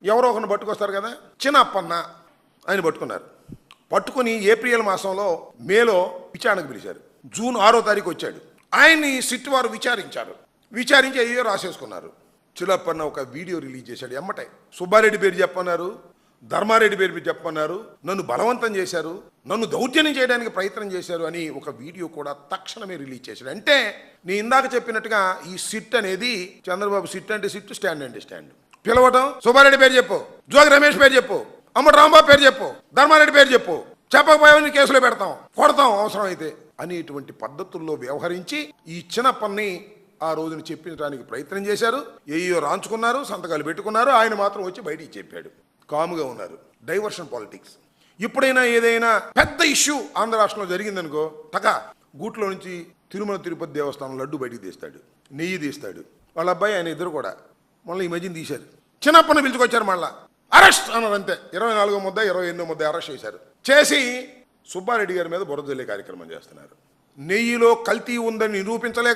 ఎవరో ఒకరిని పట్టుకొస్తారు కదా, చిన్నప్పన్న ఆయన పట్టుకున్నారు. పట్టుకుని ఏప్రిల్ మాసంలో మేలో విచారణకు పిలిచారు. జూన్ 6వ తారీఖు వచ్చాడు. ఆయన్ని సిట్ వారు విచారించి అయ్యో రాసేసుకున్నారు. చిన్నప్పన్న ఒక వీడియో రిలీజ్ చేశాడు. ఎమ్మటే సుబ్బారెడ్డి పేరు చెప్పన్నారు, ధర్మారెడ్డి పేరు చెప్పన్నారు, నన్ను బలవంతం చేశారు, నన్ను దౌర్జన్యం చేయడానికి ప్రయత్నం చేశారు అని ఒక వీడియో కూడా తక్షణమే రిలీజ్ చేశాడు. అంటే నేను ఇందాక చెప్పినట్టుగా ఈ సిట్ అనేది చంద్రబాబు సిట్ అంటే సిట్, స్టాండ్ అంటే స్టాండ్. పిలవటం, సుబ్బారెడ్డి పేరు చెప్పు, జోగి రమేష్ పేరు చెప్పు, అమ్మడు రాంబాబు పేరు చెప్పు, ధర్మారెడ్డి పేరు చెప్పు, చెప్పకపోయావని కేసులో పెడతాం, కొడతాం అవసరం అయితే అనేటువంటి పద్ధతుల్లో వ్యవహరించి ఈ చిన్నప్పని ఆ రోజున చెప్పించడానికి ప్రయత్నం చేశారు. ఏయో రాంచుకున్నారు, సంతకాలు పెట్టుకున్నారు. ఆయన మాత్రం వచ్చి బయటికి చెప్పాడు. కాముగా ఉన్నారు. Diversion politics. ఇప్పుడైనా ఏదైనా పెద్ద ఇష్యూ ఆంధ్ర రాష్ట్రంలో జరిగిందనుకో, గూట్లో నుంచి తిరుమల తిరుపతి దేవస్థానం లడ్డు బయటికి తీస్తాడు, నెయ్యి తీస్తాడు. వాళ్ళ అబ్బాయి ఆయన ఇద్దరు కూడా మళ్ళీ ఈ మధ్యన తీశారు. చిన్నప్పని పిలుచుకొచ్చారు, మళ్ళా అరెస్ట్ అన్నారు. అంతే 24వ ముద్ద 28వ ముద్ద అరెస్ట్ చేశారు. చేసి సుబ్బారెడ్డి గారి మీద బురద జల్లే కార్యక్రమం చేస్తున్నారు. నెయ్యిలో కల్తీ ఉందని నిరూపించలేక